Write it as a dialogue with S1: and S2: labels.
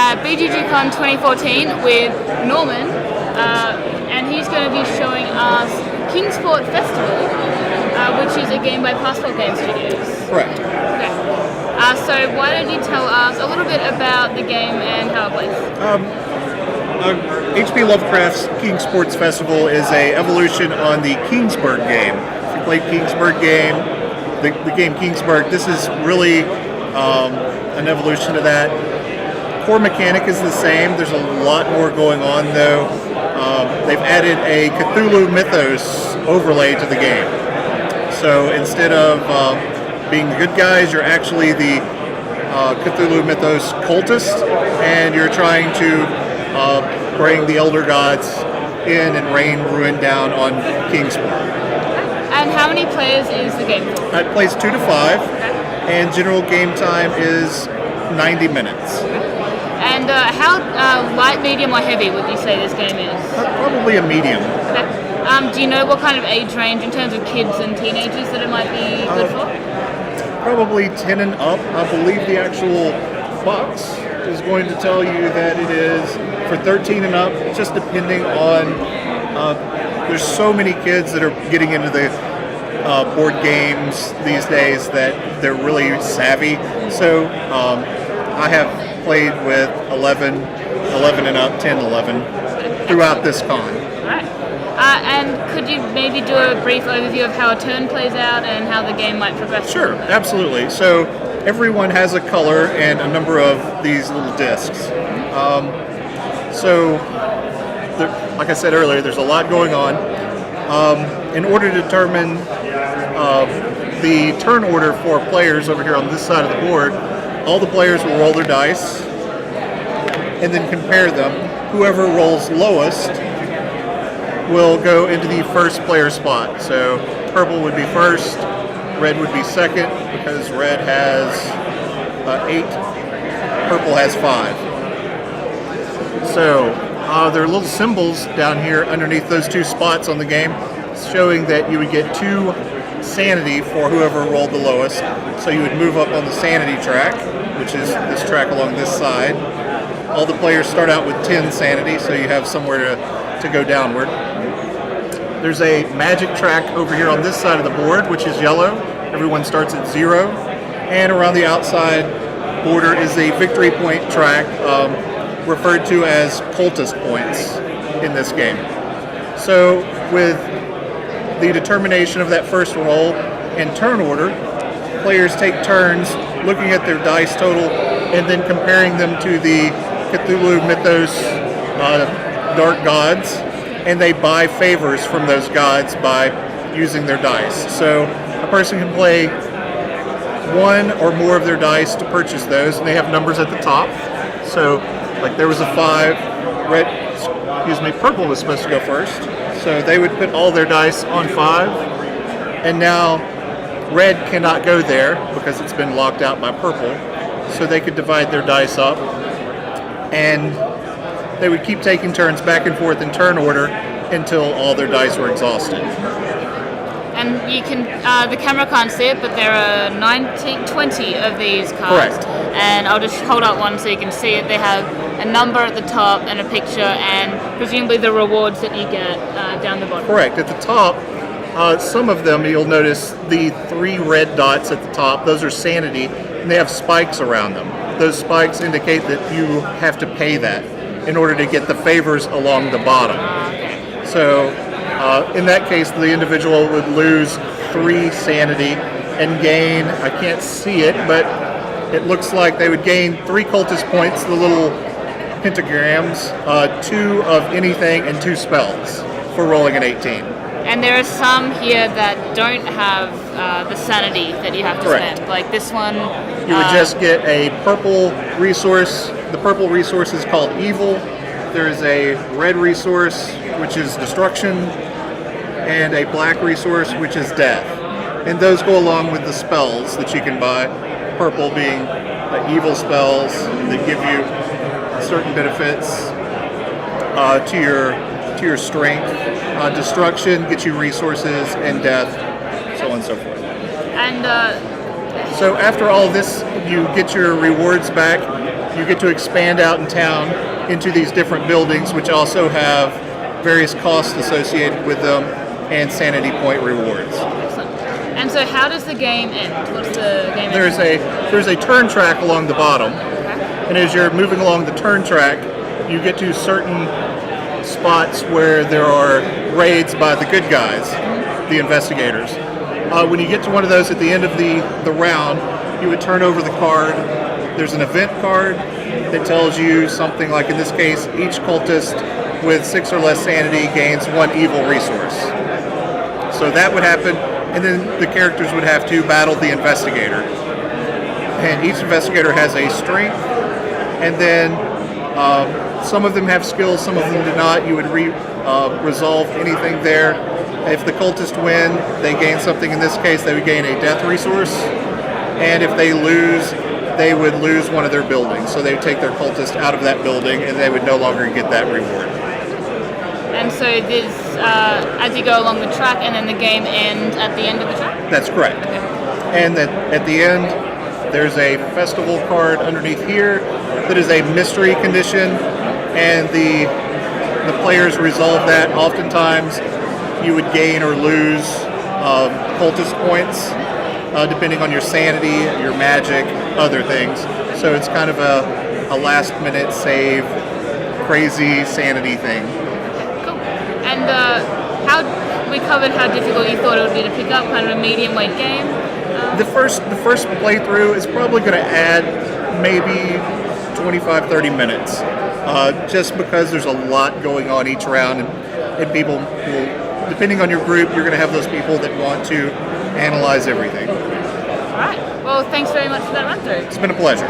S1: at BGG.CON 2014 with Norman, and he's going to be showing us Kingsport Festival, which is a game by Passport Game Studios.
S2: Correct.
S1: Okay. So why don't you tell us a little bit about the game and how it plays?
S2: H.P. Lovecraft's Kingsport Festival is a evolution on the Kingsburg game. If you played Kingsburg game, the game Kingsburg, this is really an evolution of that. Core mechanic is the same. There's a lot more going on though. They've added a Cthulhu mythos overlay to the game. So instead of being the good guys, you're actually the Cthulhu mythos cultist, and you're trying to bring the elder gods in and rain ruin down on Kingsport.
S1: And how many players is the game for?
S2: It plays 2 to 5, and general game time is 90 minutes.
S1: And how light, medium, or heavy would you say this game is?
S2: Probably a medium.
S1: Okay. Do you know what kind of age range in terms of kids and teenagers that it might be good for?
S2: Probably 10 and up. I believe the actual box is going to tell you that it is for 13 and up, just depending on, there's so many kids that are getting into the board games these days that they're really savvy. So I have played with 11 and up, 10, 11 throughout this con.
S1: Alright. And could you maybe do a brief overview of how a turn plays out and how the game might progress?
S2: Sure, absolutely. So everyone has a color and a number of these little discs. So, like I said earlier, there's a lot going on. In order to determine the turn order for players over here on this side of the board, all the players will roll their dice and then compare them. Whoever rolls lowest will go into the first player spot. So purple would be first, red would be second, because red has 8, purple has 5. So there are little symbols down here underneath those 2 spots on the game showing that you would get 2 sanity for whoever rolled the lowest. So you would move up on the sanity track, which is this track along this side. All the players start out with 10 sanity, so you have somewhere to go downward. There's a magic track over here on this side of the board, which is yellow. Everyone starts at 0. And around the outside border is a victory point track, referred to as cultist points in this game. So with the determination of that first roll and turn order, players take turns looking at their dice total and then comparing them to the Cthulhu mythos dark gods, and they buy favors from those gods by using their dice. So a person can play 1 or more of their dice to purchase those, and they have numbers at the top. So like there was a 5, purple was supposed to go first. So they would put all their dice on 5, and now red cannot go there because it's been locked out by purple. So they could divide their dice up, and they would keep taking turns back and forth in turn order until all their dice were exhausted.
S1: And you can, the camera can't see it, but there are 20 of these cards.
S2: Correct.
S1: And I'll just hold up one so you can see it. They have a number at the top and a picture, and presumably the rewards that you get down the bottom.
S2: Correct. At the top, some of them you'll notice the 3 red dots at the top. Those are sanity, and they have spikes around them. Those spikes indicate that you have to pay that in order to get the favors along the bottom.
S1: Okay.
S2: So in that case, the individual would lose 3 sanity and gain, I can't see it, but it looks like they would gain 3 cultist points, the little pentagrams, 2 of anything, and 2 spells for rolling an 18.
S1: And there are some here that don't have the sanity that you have to
S2: Correct.
S1: spend. Like this one.
S2: You would just get a purple resource. The purple resource is called evil. There's a red resource, which is destruction, and a black resource, which is death. And those go along with the spells that you can buy. Purple being the evil spells that give you certain benefits to your strength. Destruction gets you resources, and death, so on and so forth.
S1: And
S2: so after all this, you get your rewards back, you get to expand out in town into these different buildings, which also have various costs associated with them and sanity point rewards.
S1: Excellent. And so how does the game end? What's the game
S2: There's a turn track along the bottom, and as you're moving along the turn track, you get to certain spots where there are raids by the good guys, the investigators. When you get to one of those at the end of the round, you would turn over the card. There's an event card that tells you something like, in this case, each cultist with 6 or less sanity gains 1 evil resource. So that would happen, and then the characters would have to battle the investigator. And each investigator has a strength, and then some of them have skills, some of them do not. You would resolve anything there. If the cultists win, they gain something. In this case, they would gain a death resource. And if they lose, they would lose one of their buildings. So they would take their cultist out of that building, and they would no longer get that reward.
S1: And so there's, as you go along the track, and then the game ends at the end of the track?
S2: That's correct.
S1: Okay.
S2: And at the end, there's a festival card underneath here that is a mystery condition, and the players resolve that. Oftentimes, you would gain or lose cultist points, depending on your sanity, your magic, other things. So it's kind of a last-minute save, crazy sanity thing.
S1: Cool. And we covered how difficult you thought it would be to pick up, kind of a medium-weight game.
S2: The first playthrough is probably going to add maybe 25-30 minutes, just because there's a lot going on each round, and people will, depending on your group, you're going to have those people that want to analyze everything.
S1: All right. Well, thanks very much for that run-through.
S2: It's been a pleasure.